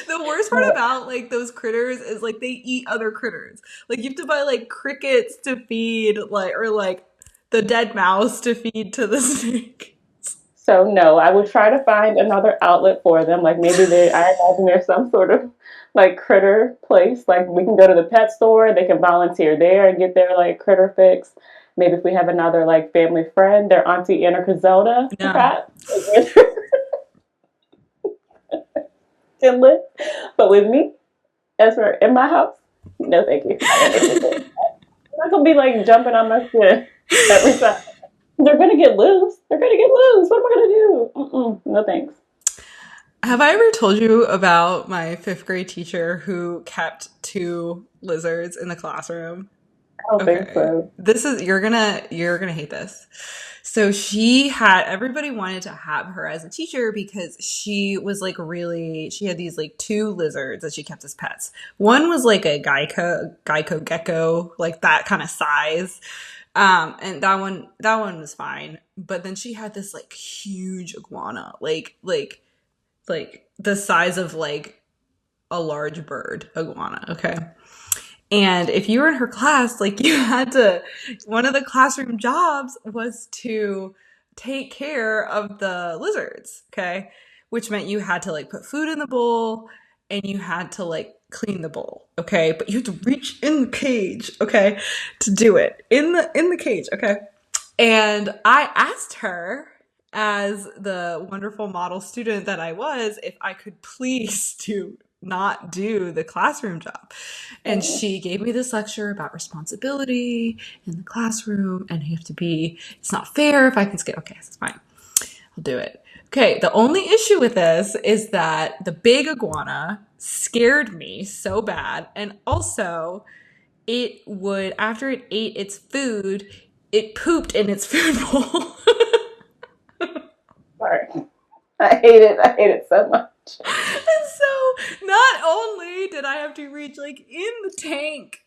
[SPEAKER 1] The worst part about like those critters is like they eat other critters. Like you have to buy like crickets to feed like or like the dead mouse to feed to the snake.
[SPEAKER 2] So no, I would try to find another outlet for them. Like maybe I imagine there's some sort of like critter place. Like we can go to the pet store, they can volunteer there and get their like critter fix. Maybe if we have another like family friend, their Auntie Annacrizelda
[SPEAKER 1] No.
[SPEAKER 2] cat can live. But with me, as for in my house, no thank you. I'm not gonna be like jumping on my skin every time. They're gonna get loose. They're gonna get loose. What am I gonna do? No thanks.
[SPEAKER 1] Have I ever told you about my fifth grade teacher who kept two lizards in the classroom?
[SPEAKER 2] I don't think
[SPEAKER 1] Okay.
[SPEAKER 2] so.
[SPEAKER 1] This is you're gonna hate this. So she had everybody wanted to have her as a teacher because she was like really she had these like two lizards that she kept as pets. One was like a geico gecko, like that kind of size. And that one was fine. But then she had this like huge iguana, like the size of like a large bird iguana, okay? And if you were in her class, like you had to, one of the classroom jobs was to take care of the lizards, okay? Which meant you had to like put food in the bowl and you had to like clean the bowl, okay? But you had to reach in the cage, okay, to do it in the cage, okay? And I asked her, as the wonderful model student that I was, if I could please do not do the classroom job. And
[SPEAKER 2] Mhm.
[SPEAKER 1] she gave me this lecture about responsibility in the classroom, and you have to be, it's not fair if I can skip. Okay, that's fine. I'll do it. Okay, the only issue with this is that the big iguana scared me so bad, and also it would, after it ate its food, it pooped in its food bowl.
[SPEAKER 2] Sorry. I hate it. I hate it so much.
[SPEAKER 1] And so, not only did I have to reach like in the tank,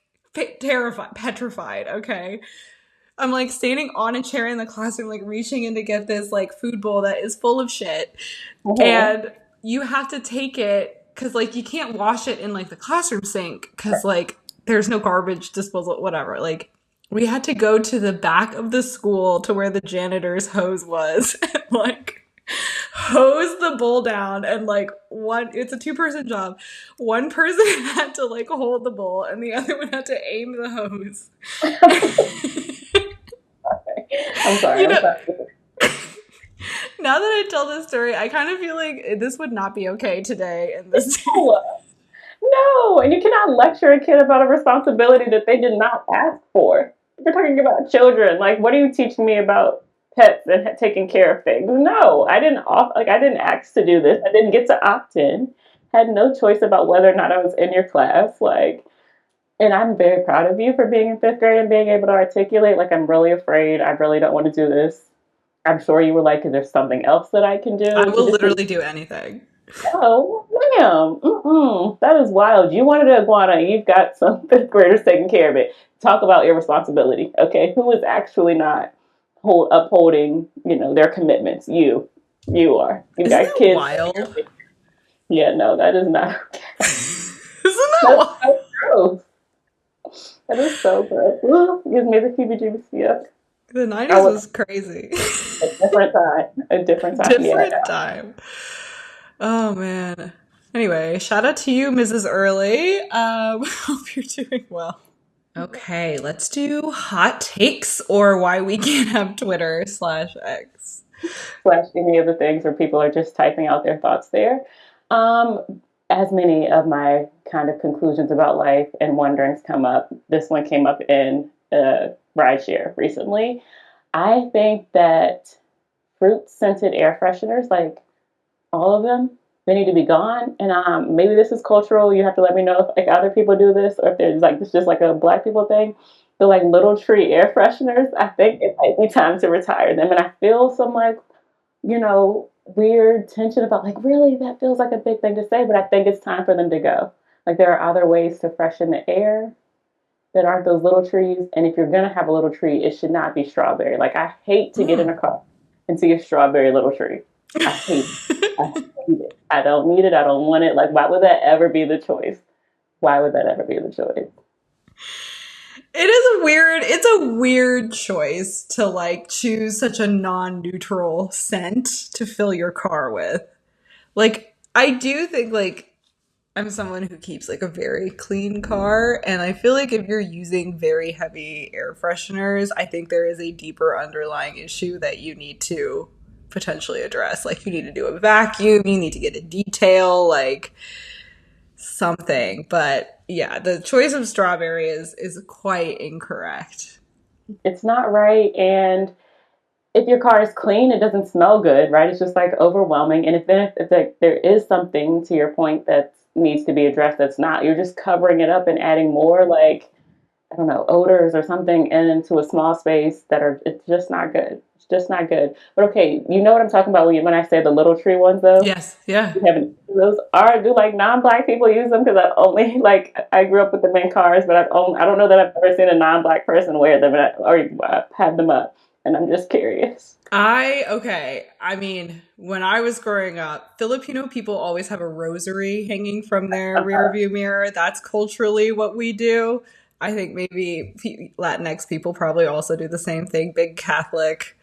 [SPEAKER 1] terrified, petrified, okay? I'm like standing on a chair in the classroom, like reaching in to get this like food bowl that is full of shit.
[SPEAKER 2] Mhm.
[SPEAKER 1] And you have to take it because like you can't wash it in like the classroom sink because like there's no garbage disposal, whatever. Like we had to go to the back of the school to where the janitor's hose was and like hose the bowl down and like one it's a two-person job. One person had to like hold the bowl and the other one had to aim the hose.
[SPEAKER 2] I'm sorry.
[SPEAKER 1] You
[SPEAKER 2] I'm
[SPEAKER 1] know,
[SPEAKER 2] sorry.
[SPEAKER 1] now that I tell this story, I kind of feel like this would not be okay today in this.
[SPEAKER 2] No, no, and you cannot lecture a kid about a responsibility that they did not ask for. You're talking about children. Like, what are you teaching me about pets and taking care of things? No, I didn't ask to do this. I didn't get to opt in. Had no choice about whether or not I was in your class. Like, and I'm very proud of you for being in fifth grade and being able to articulate. Like, I'm really afraid. I really don't want to do this. I'm sure you were like, is there something else that I can
[SPEAKER 1] I
[SPEAKER 2] do? But
[SPEAKER 1] will
[SPEAKER 2] this is
[SPEAKER 1] literally do anything.
[SPEAKER 2] oh, ma'am. That is wild. You wanted an iguana and you've got some fifth graders taking care of it. Talk about irresponsibility. Okay. Who is actually not upholding, their commitments? You. You are. You
[SPEAKER 1] Isn't
[SPEAKER 2] got
[SPEAKER 1] that
[SPEAKER 2] kids.
[SPEAKER 1] wild?
[SPEAKER 2] Yeah, no, that is not okay.
[SPEAKER 1] Isn't that
[SPEAKER 2] That's
[SPEAKER 1] wild?
[SPEAKER 2] so gross. That is so gross. Ooh, gives me the heebie-jeebies. Yuck.
[SPEAKER 1] The
[SPEAKER 2] I
[SPEAKER 1] 90s
[SPEAKER 2] was
[SPEAKER 1] was crazy.
[SPEAKER 2] a different time. A different time. Yeah,
[SPEAKER 1] Different time. Oh man. Anyway, shout out to you, Mrs. Early. Hope you're doing well. Okay, let's do hot takes or why we can't have Twitter/X.
[SPEAKER 2] slash any of the things where people are just typing out their thoughts there. As many of my kind of conclusions about life and wonderings come up, this one came up in rideshare recently. I think that fruit scented air fresheners, like all of them, they need to be gone. And maybe this is cultural. You have to let me know if like other people do this or if there's like this just like a black people thing. The like little tree air fresheners, I think it might be time to retire them. And I feel some like weird tension about like, really, that feels like a big thing to say, but I think it's time for them to go. Like, there are other ways to freshen the air that aren't those little trees. And if you're going to have a little tree, it should not be strawberry. Like, I hate to get in
[SPEAKER 1] Mm.
[SPEAKER 2] a car and see a strawberry little tree. I hate it. I hate it. I don't need it. I don't want it. Like, why would that ever be the choice? Why would that ever be the choice?
[SPEAKER 1] It's a weird choice to like choose such a non-neutral scent to fill your car with. Like, I do think like I'm someone who keeps like a very clean car, and I feel like if you're using very heavy air fresheners, I think there is a deeper underlying issue that you need to potentially address. Like, you need to do a vacuum, you need to get a detail, like something. But yeah, the choice of strawberry is quite incorrect.
[SPEAKER 2] It's not right. And if your car is clean, it doesn't smell good, right? It's just like overwhelming. And if like, there is something to your point that needs to be addressed that's not, you're just covering it up and adding more like, I don't know, odors or something into a small space that are, it's just not good. It's just not good. But okay, you know what I'm talking about when I say the little tree ones though?
[SPEAKER 1] Yes, yeah.
[SPEAKER 2] You haven't, those are, do like non-black people use them? Because I've only, like, I grew up with them in cars, but I don't know that I've ever seen a non-black person wear them or have them up. And I'm just curious.
[SPEAKER 1] Okay. I mean, when I was growing up, Filipino people always have a rosary hanging from their rearview mirror. That's culturally what we do. I think maybe Latinx people probably also do the same thing, big Catholic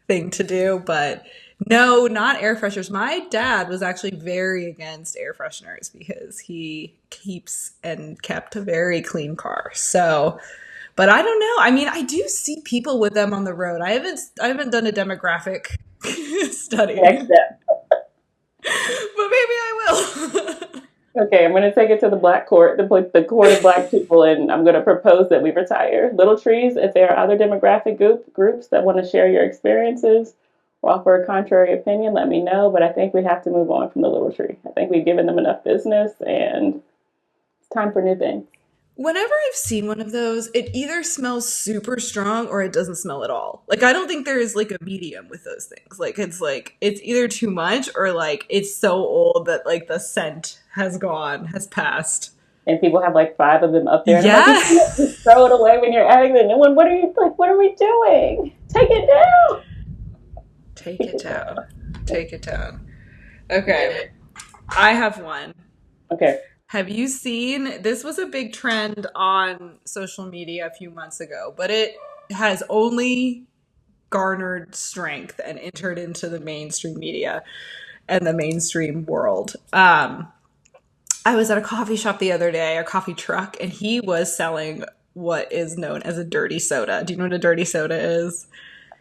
[SPEAKER 1] thing to do, but no, not air fresheners. My dad was actually very against air fresheners because he keeps and kept a very clean car. So, but I don't know. I mean, I do see people with them on the road. I haven't done a demographic study,
[SPEAKER 2] Next step.
[SPEAKER 1] but maybe I will.
[SPEAKER 2] Okay, I'm going to take it to the Black Court, the court of Black people, and I'm going to propose that we retire Little Trees. If there are other demographic groups that want to share your experiences or offer a contrary opinion, let me know. But I think we have to move on from the Little Tree. I think we've given them enough business, and it's time for new things.
[SPEAKER 1] Whenever I've seen one of those, it either smells super strong or it doesn't smell at all. Like, I don't think there is like a medium with those things. Like it's either too much or like it's so old that like the scent has passed.
[SPEAKER 2] And people have like five of them up there, and I'm like, you
[SPEAKER 1] Yeah.
[SPEAKER 2] can't just throw it away when you're adding the new one. What are you like? What are we doing? Take it down.
[SPEAKER 1] Take
[SPEAKER 2] Take
[SPEAKER 1] it
[SPEAKER 2] it
[SPEAKER 1] down.
[SPEAKER 2] down.
[SPEAKER 1] Take it down. Okay. I have one.
[SPEAKER 2] Okay.
[SPEAKER 1] Have you seen this was a big trend on social media a few months ago, but it has only garnered strength and entered into the mainstream media and the mainstream world. I was at a coffee shop the other day, a coffee truck, and he was selling what is known as a dirty soda. Do you know what a dirty soda is?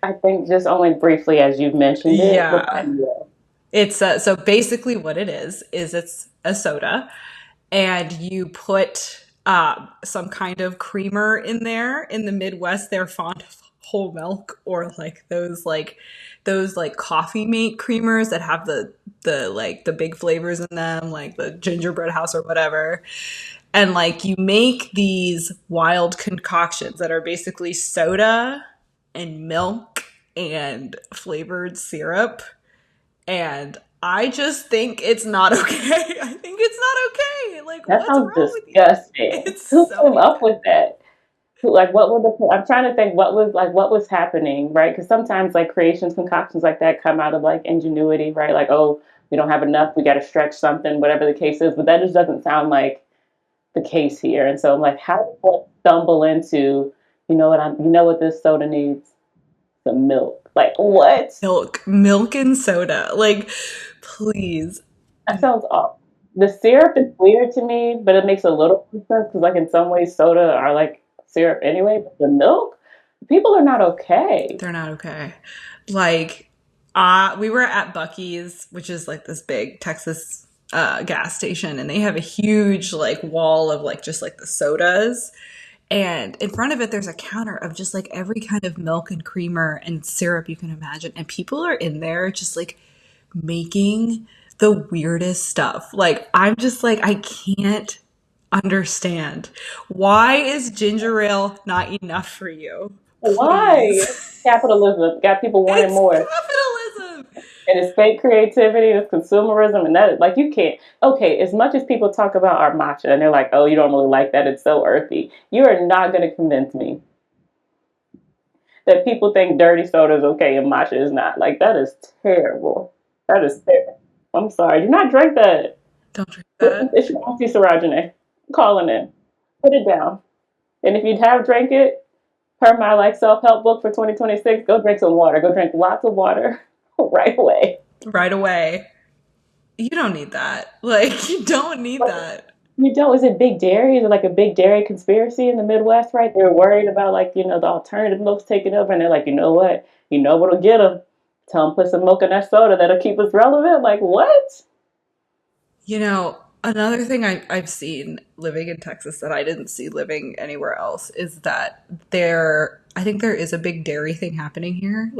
[SPEAKER 2] I think just only briefly as you've mentioned it, but
[SPEAKER 1] Yeah.
[SPEAKER 2] yeah.
[SPEAKER 1] It's so basically what it is it's a soda, and you put some kind of creamer in there. In the Midwest, they're fond of whole milk or like those like coffee mate creamers that have the like the big flavors in them, like the gingerbread house or whatever. And like you make these wild concoctions that are basically soda and milk and flavored syrup, and I just think it's not okay. I think it's not okay. Like,
[SPEAKER 2] That
[SPEAKER 1] what's
[SPEAKER 2] sounds
[SPEAKER 1] wrong with you?
[SPEAKER 2] disgusting.
[SPEAKER 1] It's
[SPEAKER 2] Who
[SPEAKER 1] so
[SPEAKER 2] came up with
[SPEAKER 1] disgusting.
[SPEAKER 2] that? Like, what were the? I'm trying to think what was happening, right? Because sometimes like creations, concoctions like that come out of like ingenuity, right? Like, oh, we don't have enough, we got to stretch something, whatever the case is. But that just doesn't sound like the case here. And so I'm like, how did one stumble into, you know what this soda needs? Some milk. Like what?
[SPEAKER 1] Milk and soda. Like, please.
[SPEAKER 2] That sounds awful. The syrup is weird to me, but it makes a little sense because, like, in some ways, soda are like syrup anyway. But the milk, people are not okay.
[SPEAKER 1] They're not okay. Like, We were at Buc-ee's, which is like this big Texas gas station, and they have a huge like wall of like just like the sodas. And in front of it, there's a counter of just like every kind of milk and creamer and syrup you can imagine. And people are in there just like making the weirdest stuff. Like, I'm just like, I can't understand. Why is ginger ale not enough for you?
[SPEAKER 2] Why?
[SPEAKER 1] Please.
[SPEAKER 2] Capitalism got people wanting
[SPEAKER 1] It's
[SPEAKER 2] more.
[SPEAKER 1] capitalism.
[SPEAKER 2] And it's fake creativity, it's consumerism, and that like you can't. Okay, as much as people talk about our matcha and they're like, "Oh, you don't really like that; it's so earthy." You are not going to convince me that people think dirty soda is okay and matcha is not. Like that is terrible. That is terrible. I'm sorry. Do not drink that.
[SPEAKER 1] Don't drink that.
[SPEAKER 2] It's your auntie Sarájanée. I'm calling in. Put it down. And if you have drank it, per my like self help book for 2026, go drink some water. Go drink lots of water right away.
[SPEAKER 1] Right away. You don't need that. Like, you don't need that.
[SPEAKER 2] You don't? Is it big dairy? Is it like a big dairy conspiracy in the Midwest, right? They're worried about like, the alternative milk's taking over and they're like, you know what? You know what'll get them? Tell them put some milk in that soda that'll keep us relevant. Like, what?
[SPEAKER 1] Another thing I've seen living in Texas that I didn't see living anywhere else is that I think there is a big dairy thing happening here,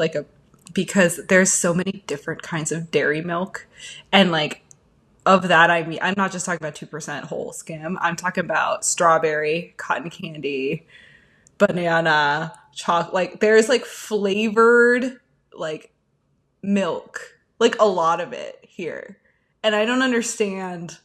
[SPEAKER 1] because there's so many different kinds of dairy milk. And like, of that, I mean, I'm not just talking about 2% whole skim. I'm talking about strawberry, cotton candy, banana, chocolate. Like, there's like flavored, like, milk, like a lot of it here. And I don't understand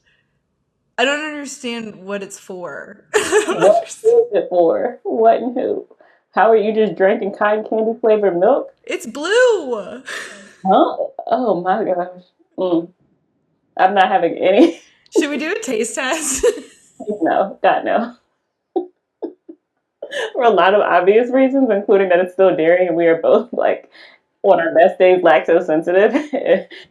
[SPEAKER 1] what it's for. I don't
[SPEAKER 2] What
[SPEAKER 1] understand.
[SPEAKER 2] is it for? What and who? How are you just drinking cotton candy flavored milk?
[SPEAKER 1] It's blue.
[SPEAKER 2] Huh? Oh my gosh. Mm. I'm not having any.
[SPEAKER 1] Should we do a taste test?
[SPEAKER 2] No, God, no. For a lot of obvious reasons, including that it's still dairy and we are both like on our best days lactose sensitive,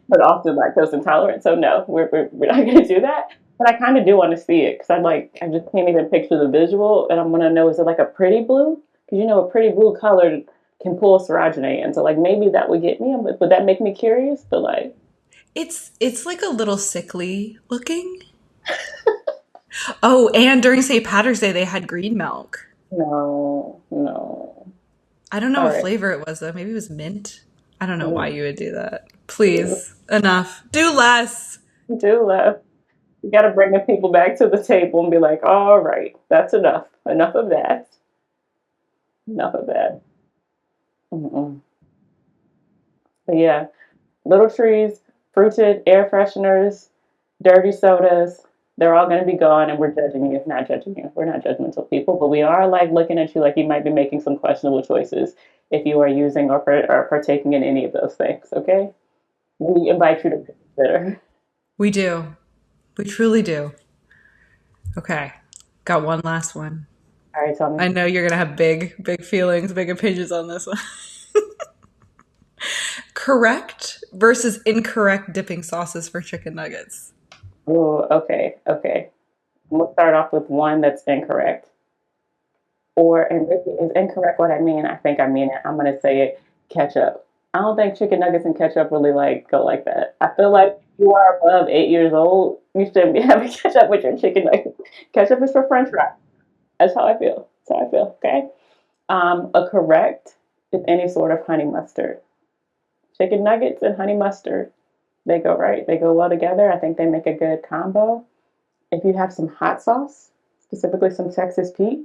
[SPEAKER 2] but often lactose intolerant. So no, we're not going to do that. But I kind of do want to see it because I just can't even picture the visual, and I'm gonna know, is it like a pretty blue? Because a pretty blue color can pull Sarájanée in. So like maybe that would get me. Would that make me curious? But like,
[SPEAKER 1] It's like a little sickly looking. Oh, and during St. Patrick's Day they had green milk.
[SPEAKER 2] no, no.
[SPEAKER 1] I don't know
[SPEAKER 2] All
[SPEAKER 1] what
[SPEAKER 2] right,
[SPEAKER 1] flavor it was though. Maybe it was mint. I don't know why
[SPEAKER 2] mm,
[SPEAKER 1] you would do that.
[SPEAKER 2] do
[SPEAKER 1] Please, enough. Do less.
[SPEAKER 2] do love. You got to bring the people back to the table and be like, all right, that's enough. Enough of that. Enough of that. Mm-mm. But yeah, little trees, fruited air fresheners, dirty sodas, they're all going to be gone, and we're judging you. Not judging you. We're not judgmental people, but we are like looking at you like you might be making some questionable choices if you are using or partaking in any of those things. Okay, we invite you to consider.
[SPEAKER 1] We do. We truly do. Okay. Got one last one.
[SPEAKER 2] All right, tell me.
[SPEAKER 1] I know you're gonna have big, big feelings, big opinions on this one. Correct versus incorrect dipping sauces for chicken nuggets.
[SPEAKER 2] Oh, okay, okay. We'll start off with one that's incorrect. And if it is incorrect what I mean, I think I mean it. I'm gonna say it, ketchup. I don't think chicken nuggets and ketchup really like go like that. I feel like if you are above 8 years old, you shouldn't be having ketchup with your chicken nuggets. Ketchup is for French fries. That's how I feel. That's how I feel. Okay. A correct is any sort of honey mustard. Chicken nuggets and honey mustard, they go right. They go well together. I think they make a good combo. If you have some hot sauce, specifically some Texas Pete,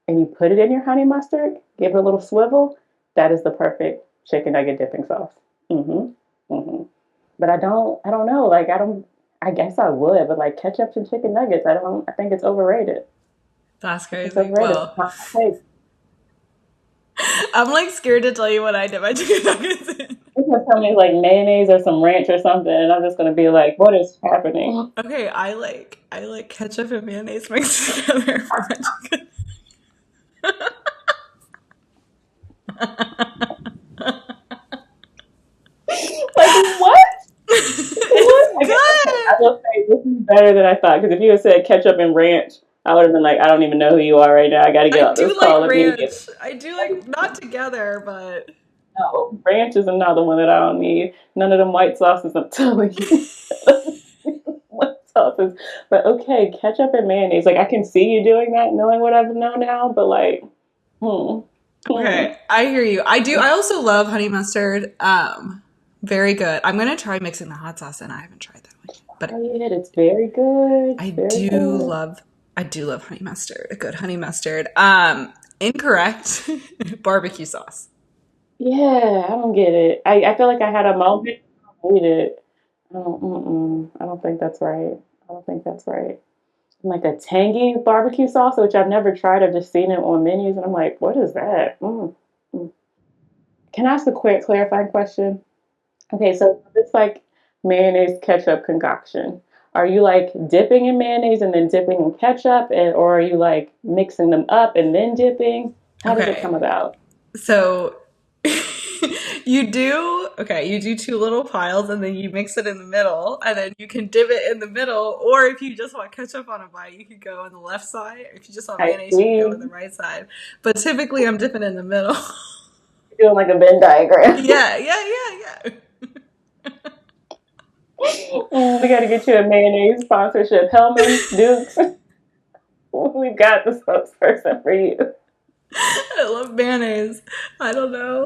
[SPEAKER 2] and you put it in your honey mustard, give it a little swivel, that is the perfect chicken nugget dipping sauce. hmm hmm But I don't know. Like I guess I would, but like ketchup and chicken nuggets, I think it's overrated.
[SPEAKER 1] That's
[SPEAKER 2] It's
[SPEAKER 1] crazy.
[SPEAKER 2] overrated. It's
[SPEAKER 1] Well,
[SPEAKER 2] not my taste.
[SPEAKER 1] I'm like scared to tell you what I dip my chicken nuggets in.
[SPEAKER 2] You're gonna tell me like mayonnaise or some ranch or something, and I'm just gonna be like, what is happening?
[SPEAKER 1] Okay, I like ketchup and mayonnaise mixed together for my chicken.
[SPEAKER 2] Like what? What?
[SPEAKER 1] It's
[SPEAKER 2] Okay, I
[SPEAKER 1] good.
[SPEAKER 2] will say this is better than I thought, because if you had said ketchup and ranch, I would have been like, I don't even know who you are right now. I got to
[SPEAKER 1] I
[SPEAKER 2] get off this
[SPEAKER 1] do like
[SPEAKER 2] call immediately.
[SPEAKER 1] ranch. I do like not together, but.
[SPEAKER 2] No, ranch is another one that I don't need. None of them white sauces, I'm telling you. White sauces. But okay, ketchup and mayonnaise. Like I can see you doing that, knowing what I know now, but like, hmm. Hmm.
[SPEAKER 1] Okay, I hear you. I do. I also love honey mustard. Very good. I'm gonna try mixing the hot sauce in. I haven't tried that one, but
[SPEAKER 2] Try it. It's very good.
[SPEAKER 1] I
[SPEAKER 2] It's very
[SPEAKER 1] do
[SPEAKER 2] good.
[SPEAKER 1] love. I do love honey mustard. A good honey mustard. Incorrect. Barbecue sauce.
[SPEAKER 2] Yeah, I don't get it. I feel like I had a moment. I don't hate it. I don't think that's right. I don't think that's right. Like a tangy barbecue sauce, which I've never tried. I've just seen it on menus, and I'm like, what is that? Mm. Can I ask a quick clarifying question? Okay, so it's like mayonnaise ketchup concoction. Are you like dipping in mayonnaise and then dipping in ketchup, and or are you like mixing them up and then dipping? How does it
[SPEAKER 1] Okay,
[SPEAKER 2] come about?
[SPEAKER 1] so you do two little piles and then you mix it in the middle and then you can dip it in the middle, or if you just want ketchup on a bite you could go on the left side. If you just want
[SPEAKER 2] I
[SPEAKER 1] mayonnaise you can go on the
[SPEAKER 2] see.
[SPEAKER 1] right side, but typically I'm dipping in the middle.
[SPEAKER 2] Doing like a Venn diagram.
[SPEAKER 1] Yeah, yeah, yeah, yeah.
[SPEAKER 2] We got to get you a mayonnaise sponsorship. Hellman's, Dukes. We've got the spokesperson for you.
[SPEAKER 1] I love mayonnaise. I don't know,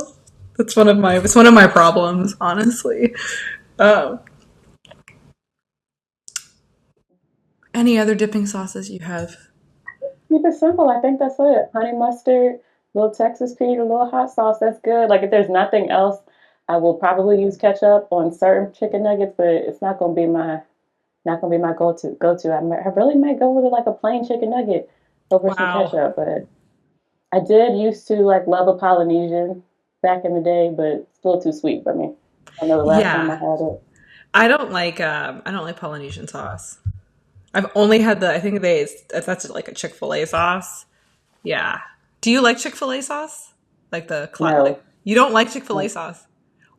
[SPEAKER 1] it's one of my problems, honestly. um any other dipping sauces you have?
[SPEAKER 2] Keep it simple. I think that's it. Honey mustard, little Texas Pete, a little hot sauce. That's good. Like if there's nothing else, I will probably use ketchup on certain chicken nuggets, but it's not gonna be my go to. I really might go with like a plain chicken nugget over some
[SPEAKER 1] Wow.
[SPEAKER 2] ketchup. But I did used to like love a Polynesian back in the day, but it's a little too sweet for me. I know the last time I
[SPEAKER 1] Yeah,
[SPEAKER 2] had it.
[SPEAKER 1] I don't like Polynesian sauce. I've only had the, I think that's like a Chick-fil-A sauce. Yeah. Do you like Chick-fil-A sauce? Like like
[SPEAKER 2] No,
[SPEAKER 1] you don't like Chick-fil-A
[SPEAKER 2] no.
[SPEAKER 1] sauce?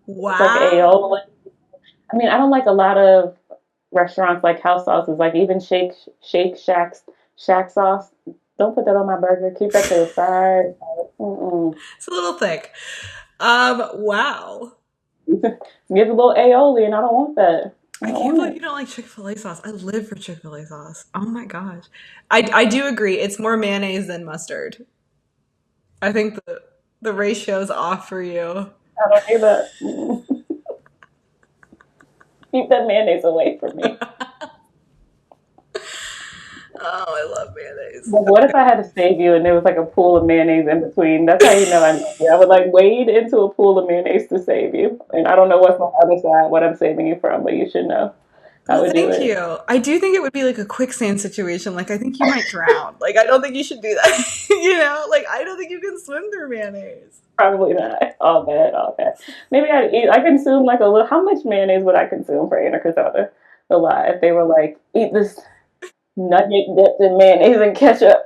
[SPEAKER 2] It's like
[SPEAKER 1] Wow.
[SPEAKER 2] aioli. I mean, I don't like a lot of restaurants like house sauces, like even Shack sauce. Don't put that on my burger. Keep that to the side. Mm-mm.
[SPEAKER 1] It's a little thick. Wow.
[SPEAKER 2] Give a little aioli, and I don't want that. I
[SPEAKER 1] I
[SPEAKER 2] don't
[SPEAKER 1] can't
[SPEAKER 2] want
[SPEAKER 1] believe you
[SPEAKER 2] it.
[SPEAKER 1] don't like Chick-fil-A sauce. I live for Chick-fil-A sauce. Oh my gosh. I do agree. It's more mayonnaise than mustard. I think the ratio's off for you.
[SPEAKER 2] I don't need that. Keep that mayonnaise away from me.
[SPEAKER 1] Oh, I love mayonnaise.
[SPEAKER 2] But what if I had to save you and there was like a pool of mayonnaise in between? That's how you know I love you. I would like wade into a pool of mayonnaise to save you. And I don't know what's on the other side, what I'm saving you from, but you should know. I
[SPEAKER 1] Well,
[SPEAKER 2] would do
[SPEAKER 1] thank
[SPEAKER 2] it.
[SPEAKER 1] you. I do think it would be like a quicksand situation. Like, I think you might drown. Like, I don't think you should do that. Like, I don't think you can swim through mayonnaise.
[SPEAKER 2] Probably not. All bad, all bad. Maybe I consume like a little. How much mayonnaise would I consume for Anna Criselda? A lot. If they were like, eat this nugget dipped in mayonnaise and ketchup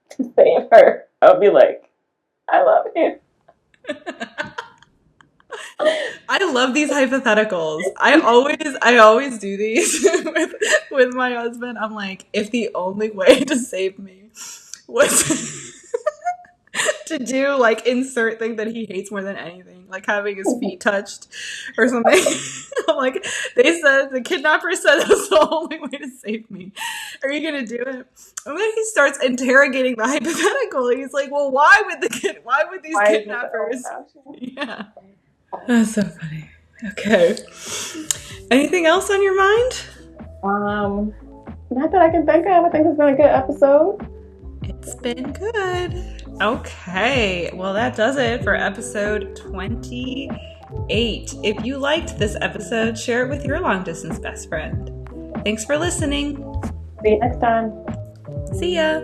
[SPEAKER 2] to save her, I would be like, I love you.
[SPEAKER 1] I love these hypotheticals. I always do these with my husband. I'm like, if the only way to save me was to do like insert thing that he hates more than anything, like having his feet touched or something. I'm like, they said the kidnapper said that was the only way to save me. Are you gonna do it? And then he starts interrogating the hypothetical. He's like, well, why would these
[SPEAKER 2] Why is this the only
[SPEAKER 1] kidnappers?
[SPEAKER 2] option?
[SPEAKER 1] Yeah. That's so funny. Okay. Anything else on your mind?
[SPEAKER 2] Um, Not that I can think of. I think it's been a good episode.
[SPEAKER 1] It's been good. Okay. Well, that does it for episode 28. If you liked this episode, share it with your long distance best friend. Thanks for listening.
[SPEAKER 2] See you next time.
[SPEAKER 1] See ya.